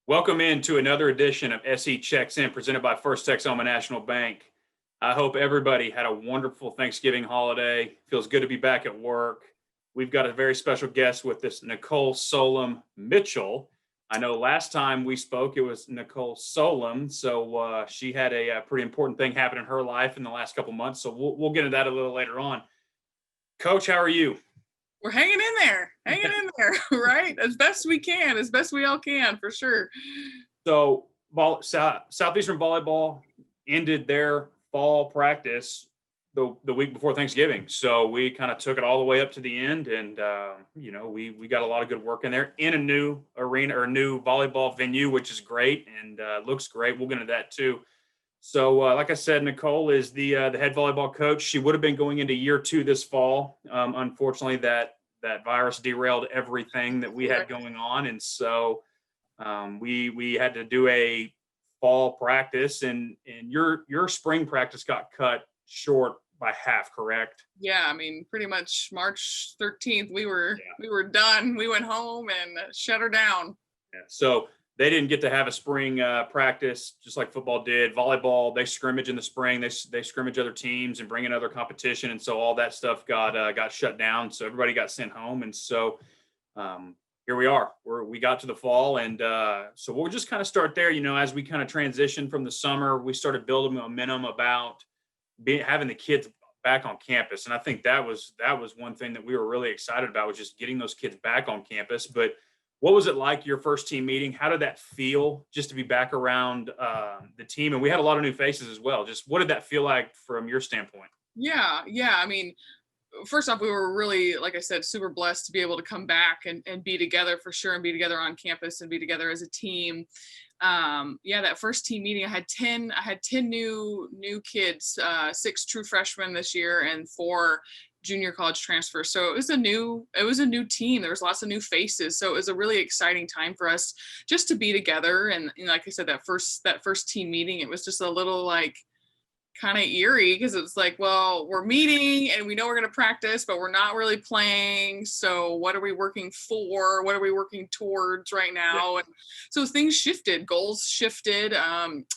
Welcome into another edition of SE Checks In presented by First Texoma National Bank. I hope everybody had a wonderful Thanksgiving holiday. Feels good to be back at work. We've got a very special guest with this, Nicole Solum Mitchell. I know last time we spoke, it was Nicole Solum. So she had a pretty important thing happen in her life in the last couple months. So we'll get into that a little later on. Coach, how are you? We're hanging in there, right? As best we can, as best we all can, for sure. So Southeastern volleyball ended their fall practice the week before Thanksgiving. So we kind of took it all the way up to the end, and we got a lot of good work in there in a new arena or new volleyball venue, which is great and looks great. We'll get into that too. So, like I said, Nicole is the head volleyball coach. She would have been going into year 2 this fall. Unfortunately, that virus derailed everything that we had going on, and so we had to do a fall practice, and your spring practice got cut short by half, correct? Yeah, I mean, pretty much March 13th, we were done. We went home and shut her down. Yeah. So they didn't get to have a spring practice just like football did. Volleyball, they scrimmage in the spring. They scrimmage other teams and bring in other competition, and so all that stuff got shut down. So everybody got sent home, and so here we are. We got to the fall, and so we'll just kind of start there. As we kind of transition from the summer, we started building momentum about having the kids back on campus, and I think that was one thing that we were really excited about, was just getting those kids back on campus. But what was it like, your first team meeting? How did that feel, just to be back around the team? And we had a lot of new faces as well. Just what did that feel like from your standpoint? Yeah. I mean, first off, we were really, like I said, super blessed to be able to come back and be together for sure, and be together on campus and be together as a team. That first team meeting, I had 10 new kids, 6 true freshmen this year and 4 junior college transfers. So it was a new team. There was lots of new faces. So it was a really exciting time for us just to be together. And like I said, that first team meeting, it was just a little like kind of eerie, because it's like, well, we're meeting and we know we're going to practice, but we're not really playing. So what are we working for? What are we working towards right now? Yeah. And so things shifted, goals shifted,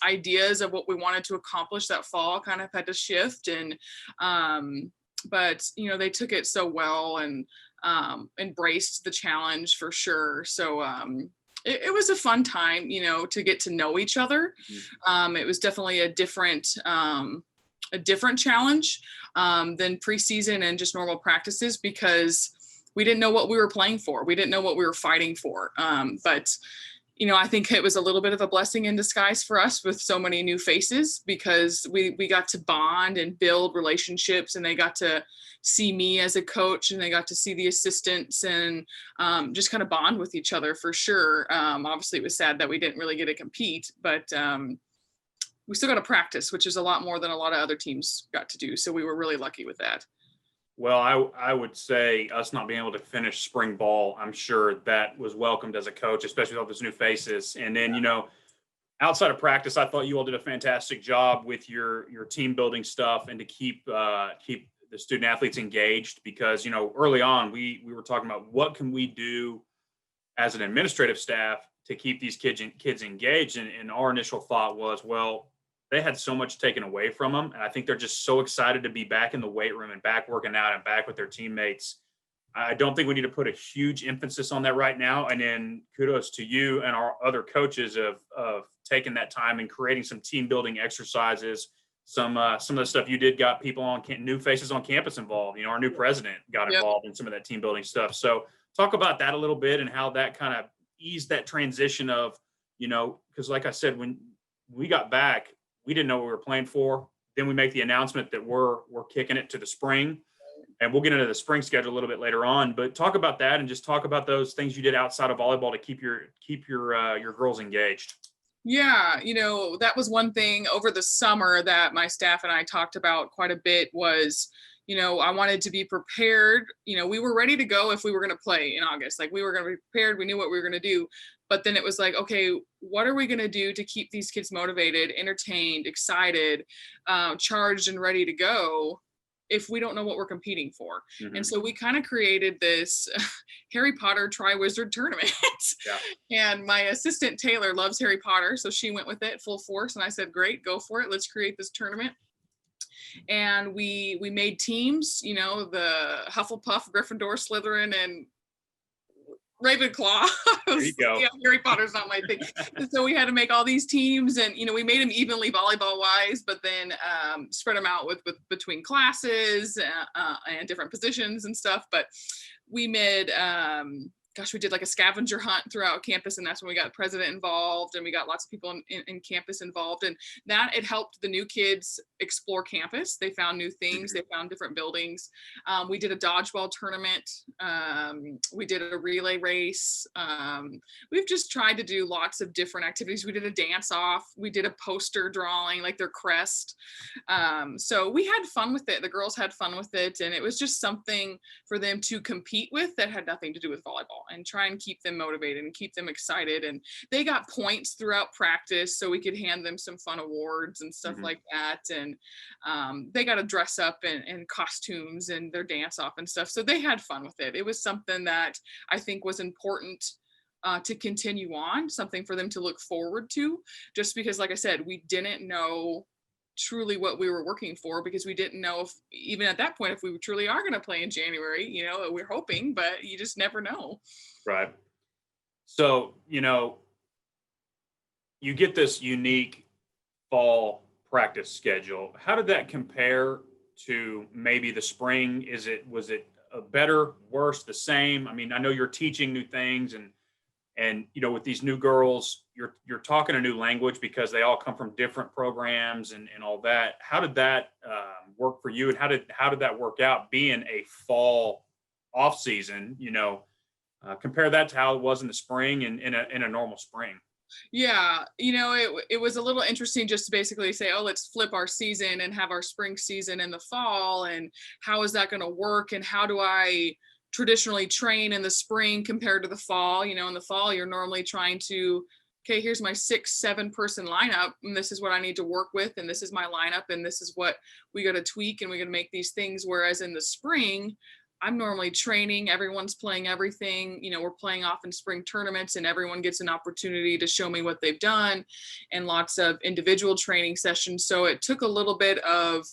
ideas of what we wanted to accomplish that fall kind of had to shift. And but they took it so well and embraced the challenge for sure. So it was a fun time, to get to know each other. It was definitely a different challenge than preseason and just normal practices, because we didn't know what we were playing for. We didn't know what we were fighting for. But I think it was a little bit of a blessing in disguise for us with so many new faces, because we got to bond and build relationships, and they got to see me as a coach, and they got to see the assistants, and just kind of bond with each other for sure. Obviously, it was sad that we didn't really get to compete, but we still got to practice, which is a lot more than a lot of other teams got to do. So we were really lucky with that. Well, I would say us not being able to finish spring ball, I'm sure that was welcomed as a coach, especially with all those new faces. And then, outside of practice, I thought you all did a fantastic job with your team building stuff, and to keep the student athletes engaged, because, early on we were talking about what can we do as an administrative staff to keep these kids engaged. And our initial thought was, well, they had so much taken away from them. And I think they're just so excited to be back in the weight room and back working out and back with their teammates. I don't think we need to put a huge emphasis on that right now. And then kudos to you and our other coaches of taking that time and creating some team building exercises. Some of the stuff you did got people new faces on campus involved. Our new president got involved in some of that team building stuff. So talk about that a little bit, and how that kind of eased that transition of, because like I said, when we got back, we didn't know what we were playing for. Then we make the announcement that we're kicking it to the spring, and we'll get into the spring schedule a little bit later on. But talk about that, and just talk about those things you did outside of volleyball to keep your girls engaged. Yeah, that was one thing over the summer that my staff and I talked about quite a bit was, I wanted to be prepared. We were ready to go if we were going to play in August. Like, we were going to be prepared. We knew what we were going to do. But then it was like, okay, what are we going to do to keep these kids motivated, entertained, excited, charged, and ready to go if we don't know what we're competing for. Mhm. And so we kind of created this Harry Potter Tri-Wizard tournament. Yeah. And my assistant Taylor loves Harry Potter, so she went with it full force. And I said, great, go for it. Let's create this tournament. And we made teams, you know, the Hufflepuff, Gryffindor, Slytherin, and Ravenclaw. There you go. Yeah, Harry Potter's not my thing. So we had to make all these teams, and you know, we made them evenly volleyball wise, but then spread them out with between classes and different positions and stuff. But we made we did like a scavenger hunt throughout campus, and that's when we got the president involved, and we got lots of people in campus involved, and that it helped the new kids explore campus. They found new things, they found different buildings. We did a dodgeball tournament. We did a relay race. We've just tried to do lots of different activities. We did a dance off. We did a poster drawing, like their crest. So we had fun with it. The girls had fun with it, and it was just something for them to compete with that had nothing to do with volleyball, and try and keep them motivated and keep them excited. And they got points throughout practice, so we could hand them some fun awards and stuff like that. And they got to dress up in costumes and their dance off and stuff. So they had fun with it. It was something that I think was important to continue on, something for them to look forward to, just because, like I said, we didn't know truly what we were working for, because we didn't know if even at that point if we truly are going to play in January. You know, we're hoping, but you just never know. Right. So, you know, you get this unique fall practice schedule. How did that compare to maybe the spring? Was it a better, worse, the same? I mean, I know you're teaching new things, and you know, with these new girls, you're talking a new language because they all come from different programs and all that. How did that work for you, and how did that work out being a fall off season? You know, compare that to how it was in the spring and in a normal spring. Yeah, you know, it was a little interesting just to basically say, oh, let's flip our season and have our spring season in the fall, and how is that going to work, and how do I traditionally train in the spring compared to the fall? You know, in the fall, you're normally trying to, okay, here's my 6-7 person lineup, and this is what I need to work with, and this is my lineup, and this is what we got to tweak, and we got to make these things. Whereas in the spring, I'm normally training, everyone's playing everything. You know, we're playing off in spring tournaments, and everyone gets an opportunity to show me what they've done, and lots of individual training sessions. So it took a little bit of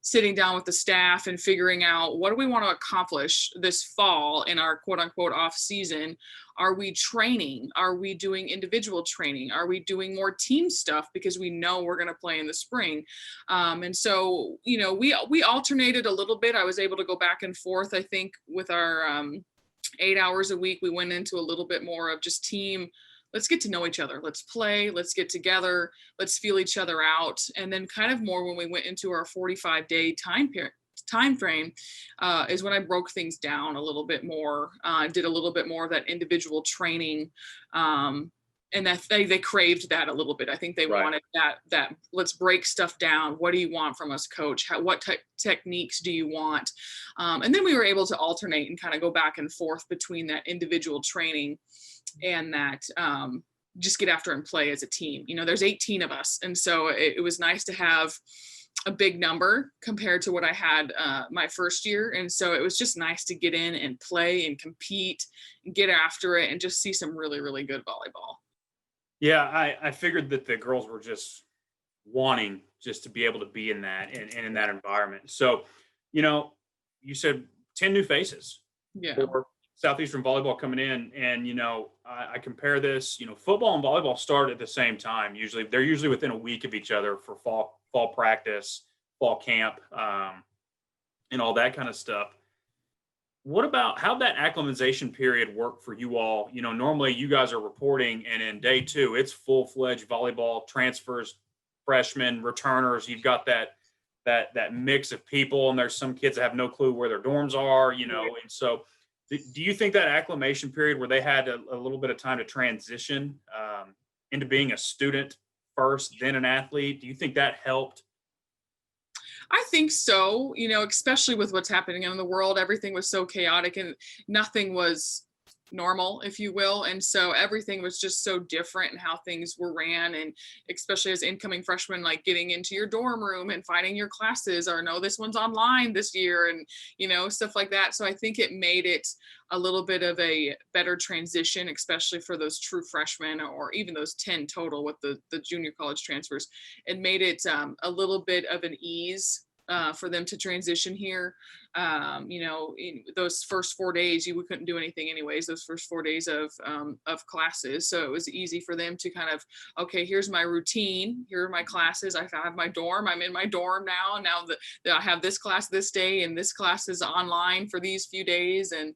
sitting down with the staff and figuring out, what do we want to accomplish this fall in our quote unquote off season? Are we training? Are we doing individual training? Are we doing more team stuff because we know we're going to play in the spring? And so, you know, we alternated a little bit. I was able to go back and forth. I think with our 8 hours a week, we went into a little bit more of just team. Let's get to know each other. Let's play. Let's get together. Let's feel each other out. And then kind of more when we went into our 45-day time frame is when I broke things down a little bit more, did a little bit more of that individual training. And that they craved that a little bit. I think they wanted that let's break stuff down. What do you want from us, coach? What techniques do you want? And then we were able to alternate and kind of go back and forth between that individual training and that just get after and play as a team. You know, there's 18 of us. And so it was nice to have a big number compared to what I had my first year. And so it was just nice to get in and play and compete and get after it and just see some really, really good volleyball. Yeah, I figured that the girls were just wanting just to be able to be in that and in that environment. So, you know, you said 10 new faces. Yeah. For Southeastern volleyball coming in, and you know, I compare this. You know, football and volleyball start at the same time. They're usually within a week of each other for fall practice, fall camp, and all that kind of stuff. What about how that acclimatization period worked for you all? You know, normally you guys are reporting, and in day 2, it's full-fledged volleyball transfers, freshmen, returners. You've got that mix of people, and there's some kids that have no clue where their dorms are. You know, and so. Do you think that acclimation period where they had a little bit of time to transition into being a student first, then an athlete, do you think that helped? I think so, you know, especially with what's happening in the world. Everything was so chaotic and nothing was normal, if you will. And so everything was just so different in how things were ran. And especially as incoming freshmen, like getting into your dorm room and finding your classes, or no, this one's online this year, and, you know, stuff like that. So I think it made it a little bit of a better transition, especially for those true freshmen, or even those 10 total with the junior college transfers. It made it a little bit of an ease for them to transition here. You know, in those first 4 days, we couldn't do anything anyways, those first 4 days of classes. So it was easy for them to kind of, okay, here's my routine. Here are my classes. I have my dorm. I'm in my dorm now. Now that I have this class this day, and this class is online for these few days. And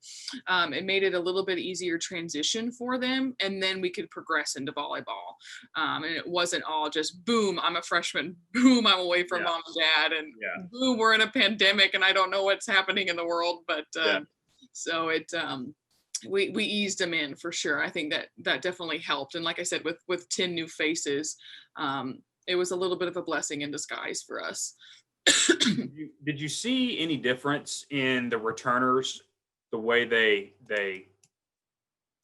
it made it a little bit easier transition for them. And then we could progress into volleyball. And it wasn't all just boom, I'm a freshman, boom, I'm away from mom and dad, and boom, we're in a pandemic and I don't know what's happening in the world. But so it we eased them in for sure. I think that definitely helped. And like I said, with 10 new faces, it was a little bit of a blessing in disguise for us. Did you see any difference in the returners, the way they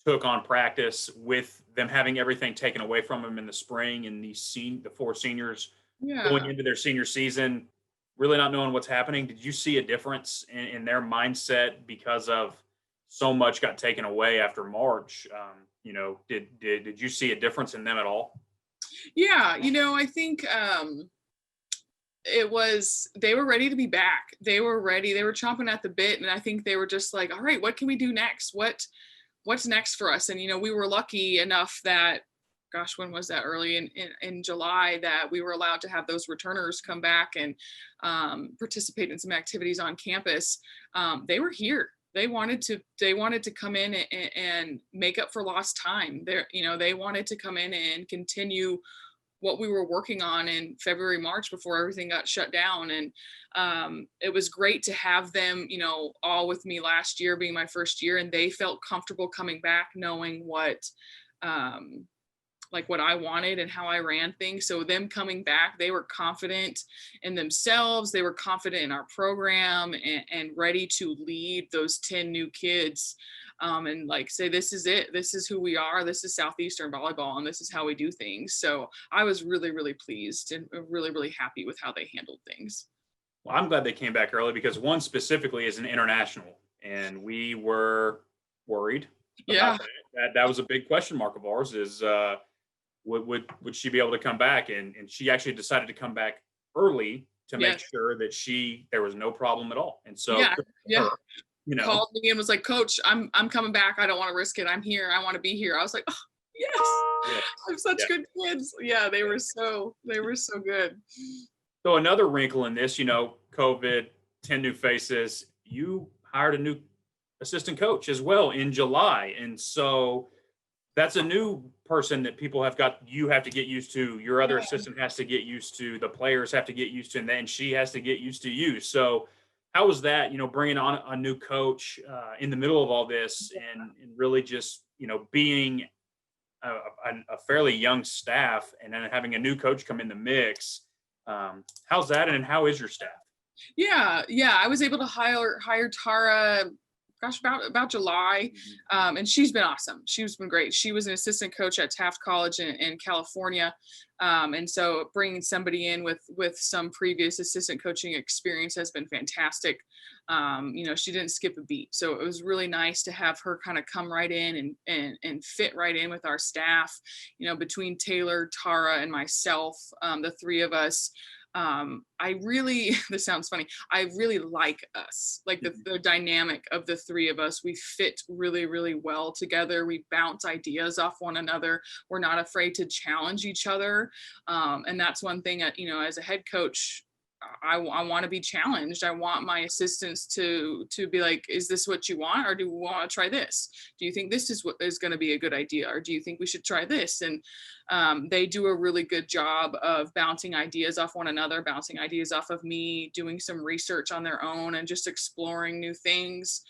took on practice, with them having everything taken away from them in the spring, and the 4 seniors going into their senior season really not knowing what's happening? Did you see a difference in their mindset because of so much got taken away after March? You know, did you see a difference in them at all? Yeah, you know, I think they were ready to be back. They were ready. They were chomping at the bit, and I think they were just like, all right, what can we do next? What's next for us? And, you know, we were lucky enough that, gosh, when was that? Early in July, that we were allowed to have those returners come back and participate in some activities on campus. They were here. They wanted to come in and make up for lost time. They wanted to come in and continue what we were working on in February, March, before everything got shut down. And it was great to have them, you know, all with me last year, being my first year, and they felt comfortable coming back, knowing what I wanted and how I ran things. So them coming back, they were confident in themselves. They were confident in our program, and ready to lead those 10 new kids, and like say, this is it. This is who we are. This is Southeastern volleyball, and this is how we do things. So I was really, really pleased and really, really happy with how they handled things. Well, I'm glad they came back early, because one specifically is an international, and we were worried about that. That was a big question mark of ours, is would she be able to come back? And she actually decided to come back early to make sure that there was no problem at all. And so you know, called me and was like, Coach, I'm coming back. I don't want to risk it. I'm here. I want to be here. I was like, oh, yes. I'm such good kids. Yeah, they were so good. So another wrinkle in this, you know, COVID, 10 new faces. You hired a new assistant coach as well in July. And so that's a new person that you have to get used to. Your other assistant has to get used to. The players have to get used to, and then she has to get used to you. So how was that, you know, bringing on a new coach in the middle of all this, and really just, you know, being a fairly young staff, and then having a new coach come in the mix? How's that, and how is your staff? Yeah, I was able to hire Tara, gosh, about July. And she's been awesome. She's been great. She was an assistant coach at Taft College in California. And so bringing somebody in with some previous assistant coaching experience has been fantastic. You know, she didn't skip a beat. So it was really nice to have her kind of come right in and fit right in with our staff. You know, between Taylor, Tara, and myself, the 3 of us, this sounds funny, I really like us, like the dynamic of the 3 of us. We fit really, really well together. We bounce ideas off one another. We're not afraid to challenge each other. And that's one thing, you know, as a head coach, I want to be challenged. I want my assistants to be like, is this what you want? Or do we want to try this? Do you think this is what is going to be a good idea? Or do you think we should try this? And they do a really good job of bouncing ideas off one another, bouncing ideas off of me, doing some research on their own, and just exploring new things.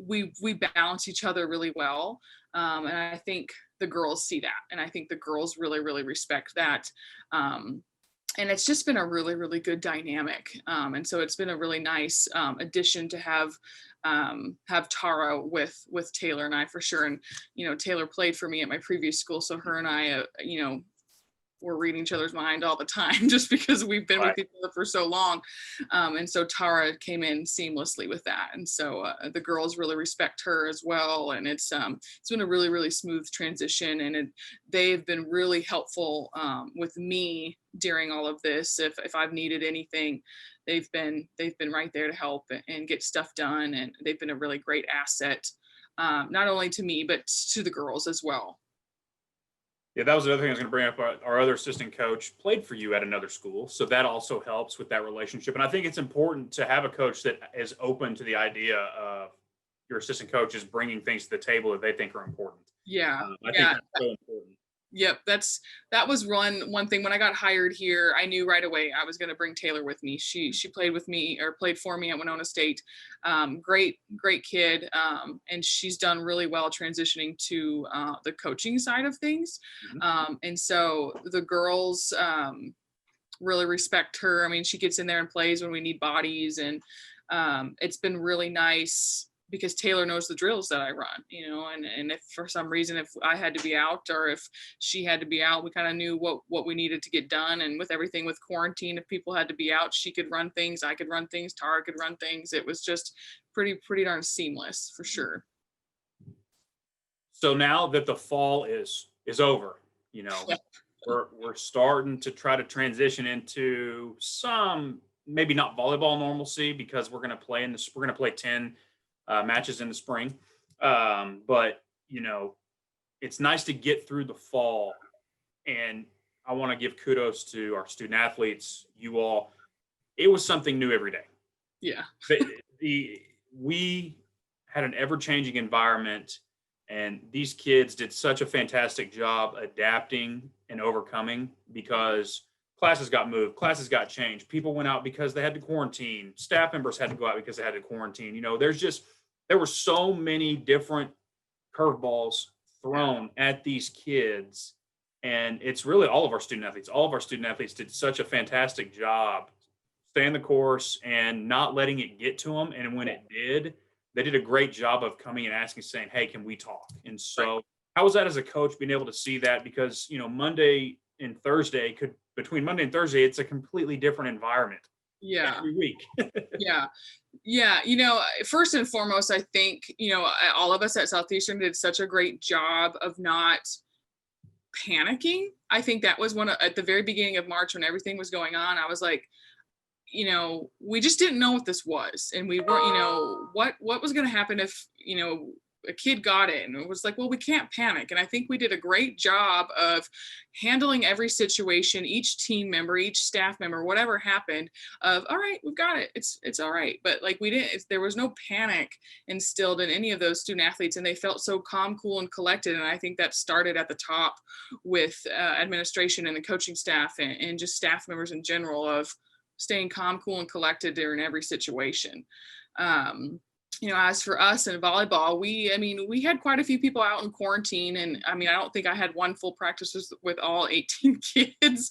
We balance each other really well. And I think the girls see that. And I think the girls really, really respect that. and it's just been a really, really good dynamic. And so it's been a really nice addition to have Tara with Taylor and I for sure. And Taylor played for me at my previous school, so her and I, we're reading each other's mind all the time just because we've been with each other for so long. And so Tara came in seamlessly with that. And so the girls really respect her as well. And it's been a really, really smooth transition. And they've been really helpful with me during all of this. If I've needed anything, they've been right there to help and get stuff done. And they've been a really great asset, not only to me, but to the girls as well. Yeah, that was the other thing I was going to bring up. Our other assistant coach played for you at another school, so that also helps with that relationship. And I think it's important to have a coach that is open to the idea of your assistant coaches bringing things to the table that they think are important. Yeah, I think that's so important. Yep, that was one thing. When I got hired here, I knew right away I was going to bring Taylor with me. She played with me, or played for me at Winona State. Great kid, and she's done really well transitioning to the coaching side of things. And so the girls really respect her. I mean, she gets in there and plays when we need bodies, and it's been really nice, because Taylor knows the drills that I run, and if for some reason, if I had to be out or if she had to be out, we kind of knew what we needed to get done. And with everything with quarantine, if people had to be out, she could run things, I could run things, Tara could run things. It was just pretty darn seamless for sure. So now that the fall is over, we're starting to try to transition into some, maybe not volleyball normalcy, because we're going to play 10 matches in the spring. But it's nice to get through the fall, and I want to give kudos to our student athletes, you all. It was something new every day. Yeah. We had an ever-changing environment, and these kids did such a fantastic job adapting and overcoming, because classes got moved, classes got changed, people went out because they had to quarantine, staff members had to go out because they had to quarantine. There were so many different curveballs thrown at these kids. And it's really all of our student athletes did such a fantastic job staying the course and not letting it get to them. And when it did, they did a great job of coming and asking, saying, hey, can we talk? And so how was that as a coach, being able to see that? Because, between Monday and Thursday, it's a completely different environment. Yeah. Every week. Yeah. First and foremost, I think, all of us at Southeastern did such a great job of not panicking. I think that was at the very beginning of March, when everything was going on, I was like, we just didn't know what this was. And we weren't, what was going to happen if, a kid got it, and it was like, well, we can't panic. And I think we did a great job of handling every situation, each team member, each staff member, whatever happened, of, all right, we've got it. It's all right. But there was no panic instilled in any of those student athletes, and they felt so calm, cool, and collected. And I think that started at the top with administration and the coaching staff, and just staff members in general, of staying calm, cool, and collected during every situation. As for us in volleyball, we had quite a few people out in quarantine, and I don't think I had one full practice with all 18 kids,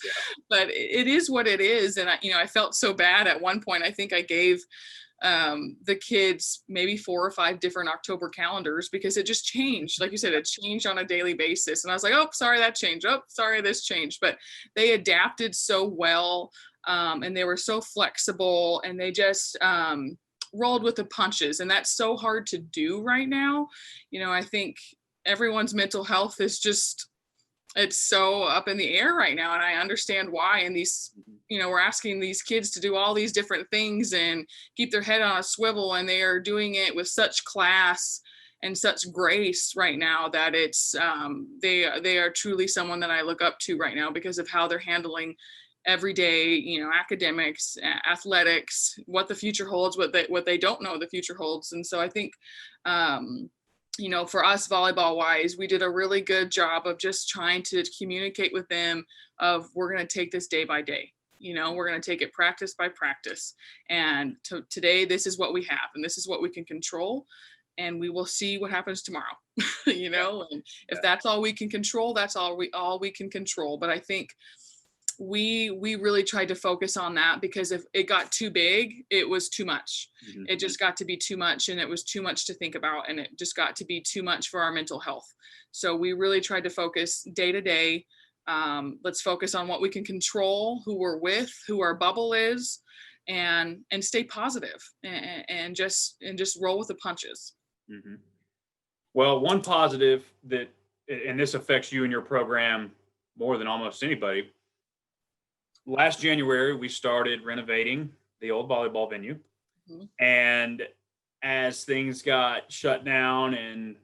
but it is what it is. And I felt so bad at one point. I think I gave the kids maybe 4 or 5 different October calendars, because it just changed. Like you said, it changed on a daily basis. And I was like, oh, sorry, that changed. Oh, sorry, this changed. But they adapted so well, and they were so flexible, and they just rolled with the punches. And that's so hard to do right now. I think everyone's mental health is just, it's so up in the air right now. And I understand why. And these, we're asking these kids to do all these different things and keep their head on a swivel, and they are doing it with such class and such grace right now, that it's, they are truly someone that I look up to right now, because of how they're handling every day, academics, athletics, what the future holds, what they don't know the future holds. And so I think, for us volleyball wise, we did a really good job of just trying to communicate with them of, we're going to take this day by day. We're going to take it practice by practice. And today, this is what we have, and this is what we can control. And we will see what happens tomorrow, and if that's all we can control, that's all we can control. But I think, we really tried to focus on that, because if it got too big, it was too much. Mhm. It just got to be too much, and it was too much to think about, and it just got to be too much for our mental health. So we really tried to focus day to day. Let's focus on what we can control, who we're with, who our bubble is, and stay positive, and just roll with the punches. Mhm. Well, one positive that, and this affects you and your program more than almost anybody. Last January, we started renovating the old volleyball venue. Mhm. And as things got shut down and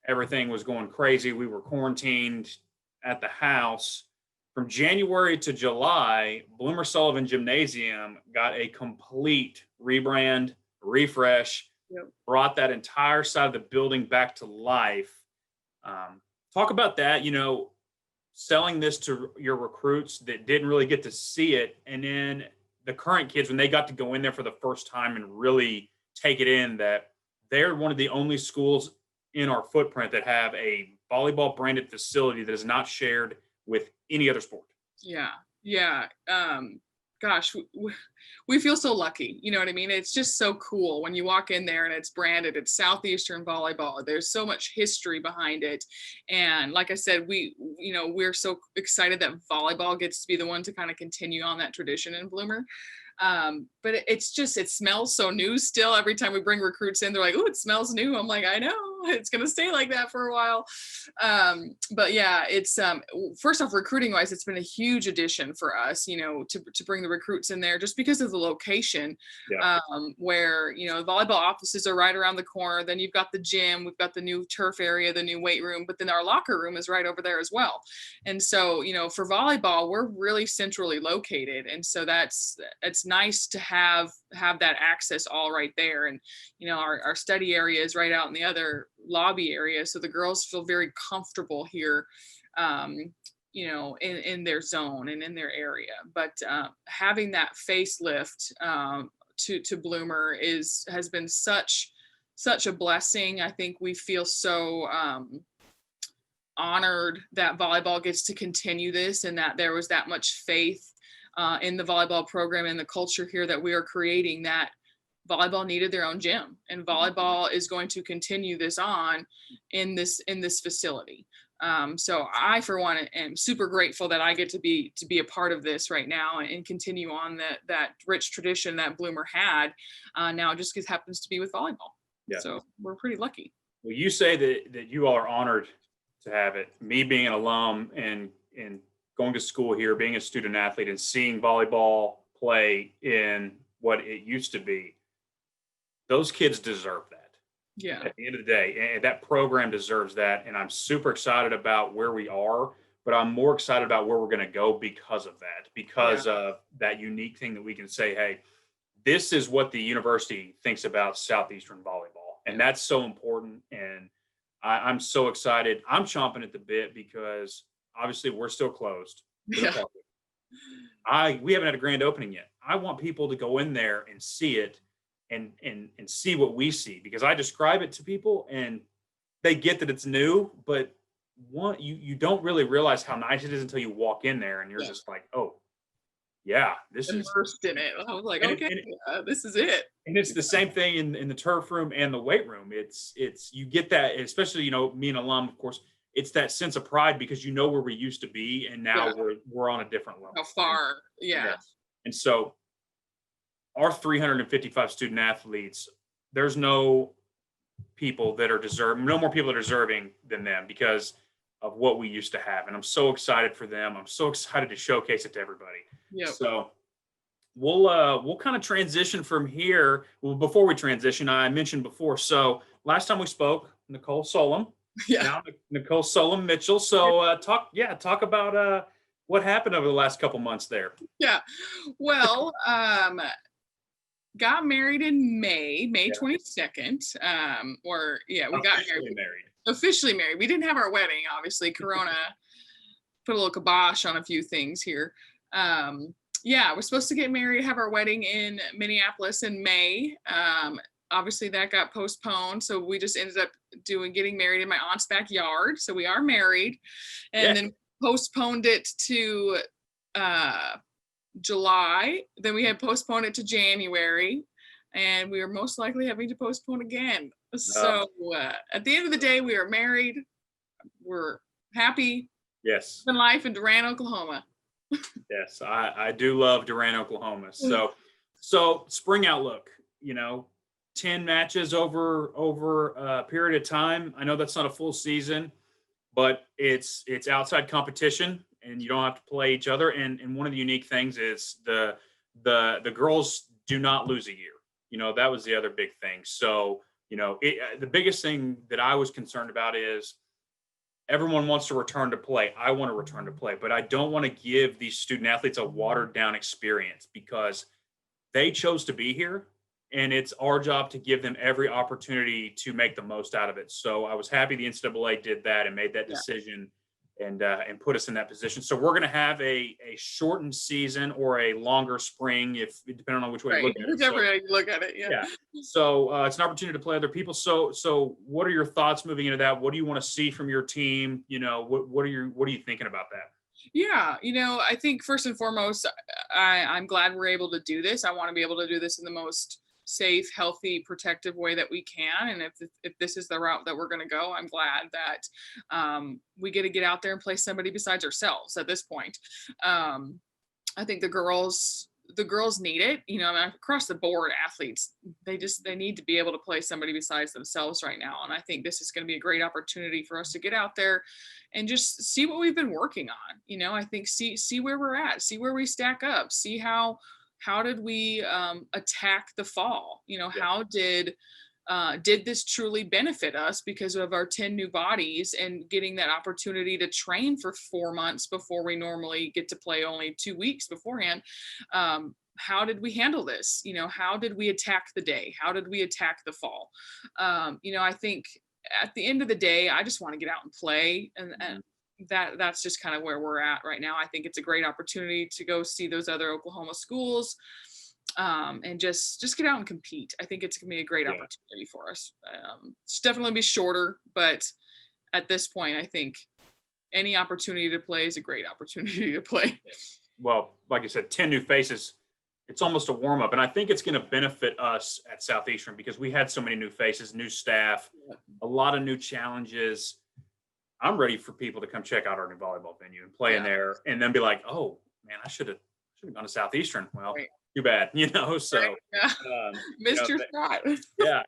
everything was going crazy, we were quarantined at the house. From January to July, Bloomer Sullivan Gymnasium got a complete rebrand, refresh, Yep. brought that entire side of the building back to life. Talk about that, selling this to your recruits that didn't really get to see it. And then the current kids, when they got to go in there for the first time and really take it in, that they're one of the only schools in our footprint that have a volleyball branded facility that is not shared with any other sport. Yeah, yeah. Gosh, we feel so lucky. You know what I mean? It's just so cool when you walk in there and it's branded. It's Southeastern volleyball. There's so much history behind it, and like I said, we're so excited that volleyball gets to be the one to kind of continue on that tradition in Bloomer. But it smells so new still. Every time we bring recruits in, they're like, "Oh, it smells new." I'm like, "I know, it's gonna stay like that for a while." But yeah, it's first off, recruiting wise, it's been a huge addition for us, to bring the recruits in there, just because of the location. Yeah. Where the volleyball offices are right around the corner. Then you've got the gym, we've got the new turf area, the new weight room, but then our locker room is right over there as well. And so, for volleyball, we're really centrally located, and so it's nice to have that access all right there. And our study area is right out in the other lobby area, so the girls feel very comfortable here, in their zone and in their area. But having that facelift to Bloomer has been such a blessing. I think we feel so honored that volleyball gets to continue this, and that there was that much faith in the volleyball program and the culture here that we are creating, that volleyball needed their own gym, and volleyball is going to continue this on in this facility. So I, for one, am super grateful that I get to be a part of this right now and continue on that rich tradition that Bloomer had. Now it just happens to be with volleyball. Yeah. So we're pretty lucky. Well, you say that you all are honored to have it. Me being an alum and going to school here, being a student athlete, and seeing volleyball play in what it used to be, those kids deserve that. Yeah. At the end of the day, and that program deserves that. And I'm super excited about where we are, but I'm more excited about where we're going to go because of that, because of that unique thing that we can say, hey, this is what the university thinks about Southeastern volleyball. And that's so important. And I'm so excited. I'm chomping at the bit because obviously we're still closed. Yeah. We haven't had a grand opening yet. I want people to go in there and see it and see what we see, because I describe it to people and they get that it's new, but you don't really realize how nice it is until you walk in there and you're just like, oh yeah, this is immersed in it. I was like, okay, this is it. And it's the same thing in the turf room and the weight room. It's you get that, especially me an alum, of course. It's that sense of pride because where we used to be, and now we're on a different level. How far? Yeah. And so our 355 student athletes, there's no people that are no more people that are deserving than them because of what we used to have. And I'm so excited for them. I'm so excited to showcase it to everybody. Yeah. So we'll kind of transition from here. Well, before we transition, I mentioned before. So last time we spoke, Nicole Solum. Yeah. Now Nicole Solum Mitchell. So talk about what happened over the last couple months there. Yeah. Well, got married in May 22nd. We got married. Officially married. We didn't have our wedding, obviously. Corona put a little kibosh on a few things here. We're supposed to get married, have our wedding in Minneapolis in May. Obviously that got postponed, so we just ended up getting married in my aunt's backyard. So we are married, and then postponed it to July. Then we had postponed it to January, and we are most likely having to postpone again. So at the end of the day, we are married. We're happy Yes. in life in Durant, Oklahoma. Yes, I do love Durant, Oklahoma. So spring outlook, 10 matches over a period of time. I know that's not a full season, but it's outside competition and you don't have to play each other. And one of the unique things is the girls do not lose a year. That was the other big thing. So, the biggest thing that I was concerned about is everyone wants to return to play. I want to return to play, but I don't want to give these student athletes a watered down experience because they chose to be here and it's our job to give them every opportunity to make the most out of it. So I was happy the NCAA did that and made that decision and put us in that position. So we're going to have a shortened season or a longer spring, if depending on which way you look at it. Whichever way you look at it, yeah. So it's an opportunity to play other people. So what are your thoughts moving into that? What do you want to see from your team? What are you thinking about that? Yeah, I think first and foremost, I'm glad we're able to do this. I want to be able to do this in the most safe, healthy, protective way that we can. And if this is the route that we're going to go, I'm glad that we get to get out there and play somebody besides ourselves at this point. I think the girls need it. Across the board, athletes, they need to be able to play somebody besides themselves right now. And I think this is going to be a great opportunity for us to get out there and just see what we've been working on. I think see where we're at, see where we stack up, see how did we attack the fall? How did this truly benefit us because of our 10 new bodies and getting that opportunity to train for 4 months before we normally get to play only 2 weeks beforehand? How did we handle this? How did we attack the day? How did we attack the fall? I think at the end of the day, I just want to get out and play, and that's just kind of where we're at right now. I think it's a great opportunity to go see those other Oklahoma schools and just get out and compete. I think it's gonna be a great opportunity for us. It's definitely be shorter, but at this point, I think any opportunity to play is a great opportunity to play. Well, like I said, 10 new faces, it's almost a warm up. And I think it's going to benefit us at Southeastern because we had so many new faces, new staff, a lot of new challenges. I'm ready for people to come check out our new volleyball venue and play in there and then be like, oh man, I should have gone to Southeastern. Well, too bad, so missed your shot.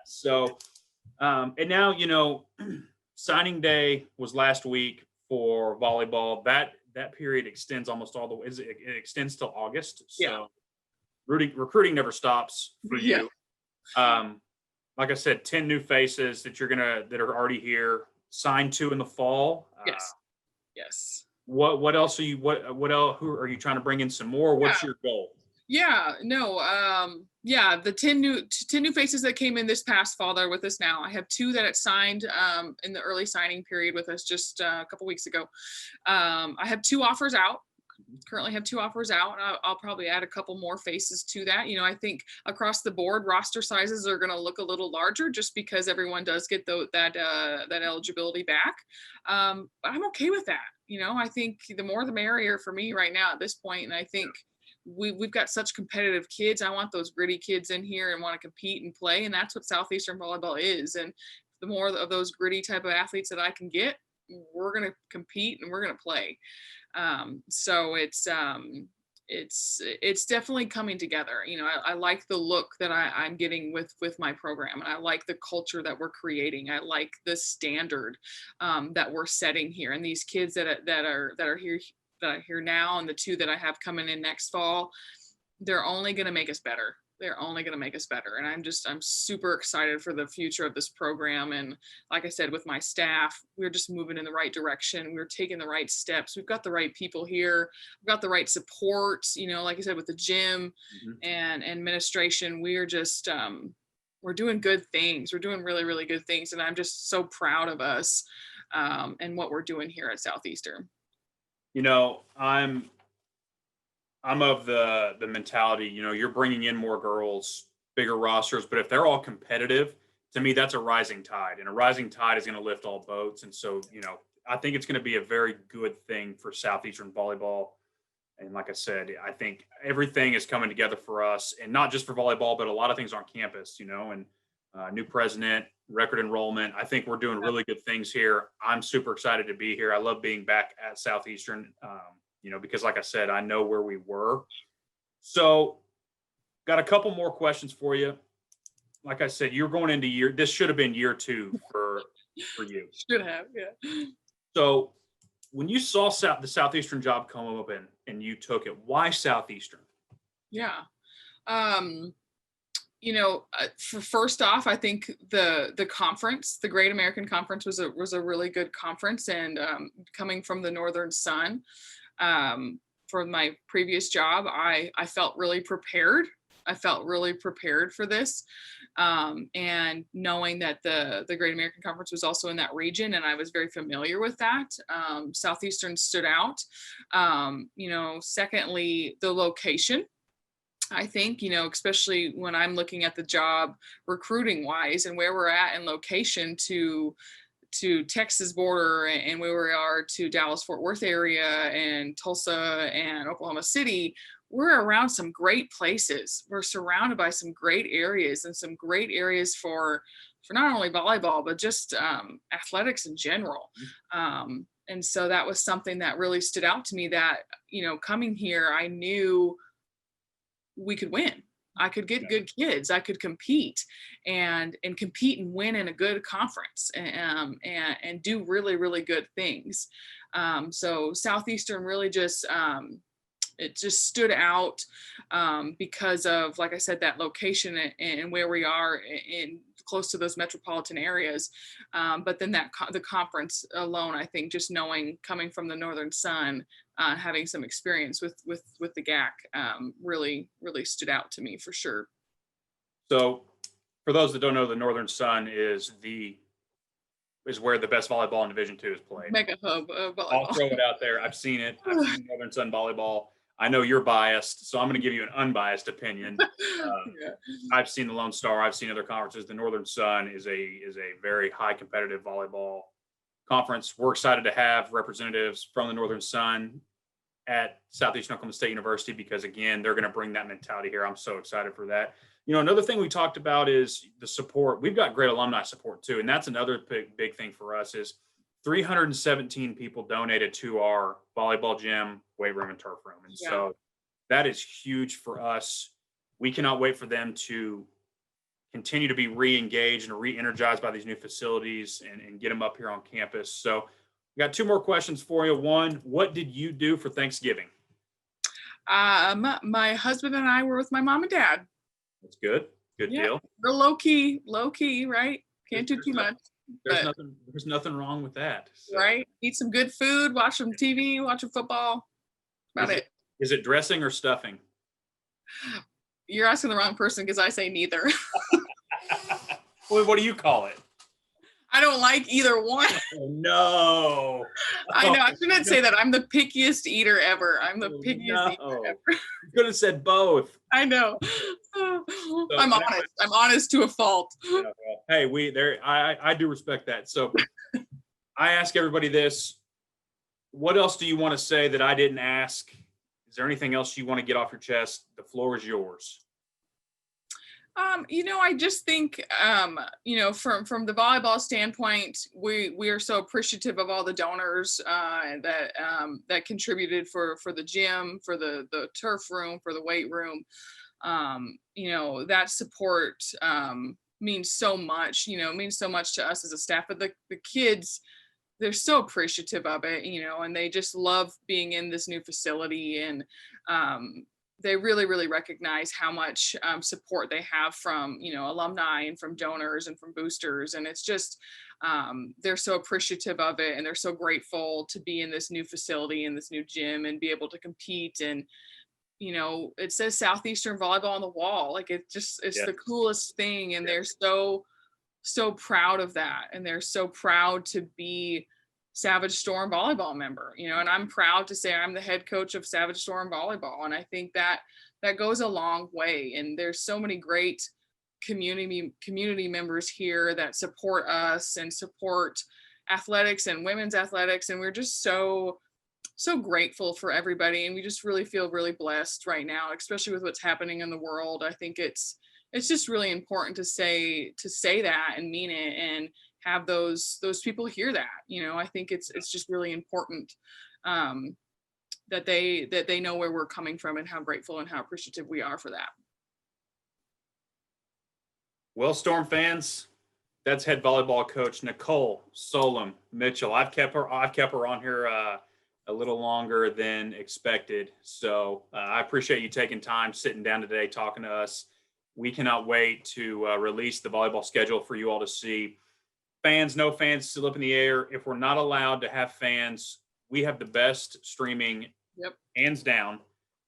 So and now, signing day was last week for volleyball. That period extends almost all the way. It extends till August. So recruiting never stops for you. Like I said, 10 new faces that are already here. Signed 2 in the fall. Yes. What else are you? What else? Who are you trying to bring in some more? What's your goal? The 10 new faces that came in this past fall, they're with us now. I have 2 that had signed in the early signing period with us just a couple weeks ago. I have 2 offers out. Currently have 2 offers out, and I'll probably add a couple more faces to that. I think across the board roster sizes are going to look a little larger just because everyone does get that eligibility back. But I'm okay with that. I think the more the merrier for me right now at this point. And I think we've got such competitive kids. I want those gritty kids in here and want to compete and play. And that's what Southeastern volleyball is. And the more of those gritty type of athletes that I can get, we're going to compete and we're going to play. So it's definitely coming together. I like the look that I'm getting with my program, and I like the culture that we're creating. I like the standard that we're setting here, and these kids that are here now, and the 2 that I have coming in next fall, they're only going to make us better. They're only going to make us better. And I'm super excited for the future of this program. And like I said, with my staff, we're just moving in the right direction. We're taking the right steps. We've got the right people here. We've got the right support, like I said, with the gym and administration, we're just, we're doing good things. We're doing really, really good things. And I'm just so proud of us and what we're doing here at Southeastern. I'm of the mentality, you're bringing in more girls, bigger rosters, but if they're all competitive, to me, that's a rising tide, and a rising tide is going to lift all boats. And so, I think it's going to be a very good thing for Southeastern volleyball And like I said, I think everything is coming together for us, and not just for volleyball, but a lot of things on campus, and new president, record enrollment. I think we're doing really good things here. I'm super excited to be here. I love being back at Southeastern, because like I said, I know where we were. So got a couple more questions for you. Like I said, you're going into this should have been year 2 for you. Should have, yeah. So when you saw the Southeastern job come up and you took it, why Southeastern? Yeah. For first off, I think the conference, the Great American Conference, was a really good conference, and coming from the Northern Sun, for my previous job, I felt really prepared. I felt really prepared for this, and knowing that the Great American Conference was also in that region, and I was very familiar with that. Southeastern stood out. Secondly, the location. I think, especially when I'm looking at the job recruiting wise and where we're at in location to Texas border, and where we are to Dallas Fort Worth area and Tulsa and Oklahoma City, we're around some great places. We're surrounded by some great areas, and some great areas for not only volleyball, but just athletics in general. And so that was something that really stood out to me, that, coming here, I knew we could win. I could get good kids. I could compete and compete and win in a good conference, and do really, really good things. So Southeastern really just, it just stood out, because of, like I said, that location and where we are in close to those metropolitan areas. But then the conference alone, I think, just knowing, coming from the Northern Sun, having some experience with the GAC, really, really stood out to me for sure. So for those that don't know, the Northern Sun is where the best volleyball in Division II is played. Mega hub of volleyball. I'll throw it out there. I've seen it. I've seen Northern Sun volleyball. I know you're biased, so I'm going to give you an unbiased opinion. I've seen the Lone Star. I've seen other conferences. The Northern Sun is a very high competitive volleyball conference. We're excited to have representatives from the Northern Sun at Southeastern Oklahoma State University, because again, they're going to bring that mentality here. I'm so excited for that. Another thing we talked about is the support. We've got great alumni support too, and that's another big thing for us. Is 317 people donated to our volleyball gym, weight room, and turf room. And so that is huge for us. We cannot wait for them to continue to be re-engaged and re-energized by these new facilities, and get them up here on campus. So we got 2 more questions for you. One, what did you do for Thanksgiving? My husband and I were with my mom and dad. That's good. Good deal. We're low key, right? Can't do too much. There's nothing wrong with that. So. Right? Eat some good food, watch some TV, watch some football. Is it dressing or stuffing? You're asking the wrong person, because I say neither. Well, what do you call it? I don't like either one. Oh, no. I know. I shouldn't say that. I'm the pickiest eater ever. I'm the pickiest eater ever. You could have said both. I know. I'm honest. I'm honest to a fault. Yeah, well, hey, I do respect that. So I ask everybody this. What else do you want to say that I didn't ask? Is there anything else you want to get off your chest? The floor is yours. I just think, from the volleyball standpoint, we are so appreciative of all the donors that contributed for the gym, for the turf room, for the weight room. That support means so much. Means so much to us as a staff. But the kids, they're so appreciative of it. And they just love being in this new facility, and they really, really recognize how much support they have from, alumni and from donors and from boosters. And it's just, they're so appreciative of it, and they're so grateful to be in this new facility, in this new gym, and be able to compete. And, it says Southeastern volleyball on the wall. Like, it's the coolest thing. And they're so proud of that. And they're so proud to be Savage Storm volleyball member, and I'm proud to say I'm the head coach of Savage Storm volleyball. And I think that goes a long way. And there's so many great community members here that support us and support athletics and women's athletics. And we're just so so grateful for everybody, and we just really feel really blessed right now, especially with what's happening in the world. I think it's just really important to say that and mean it, and have those people hear that. I think it's just really important, that they know where we're coming from and how grateful and how appreciative we are for that. Well, Storm fans, that's head volleyball coach Nicole Solum Mitchell. I've kept her on here a little longer than expected. So I appreciate you taking time, sitting down today, talking to us. We cannot wait to release the volleyball schedule for you all to see. Fans, no fans, still up in the air. If we're not allowed to have fans, we have the best streaming, Yep. hands down,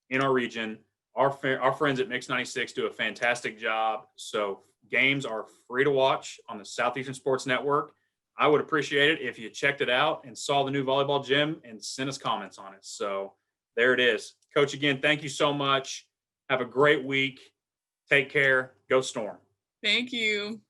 in our region. Our friends at Mix 96 do a fantastic job. So games are free to watch on the Southeastern Sports Network. I would appreciate it if you checked it out and saw the new volleyball gym and sent us comments on it. So there it is. Coach, again, thank you so much. Have a great week. Take care. Go Storm. Thank you.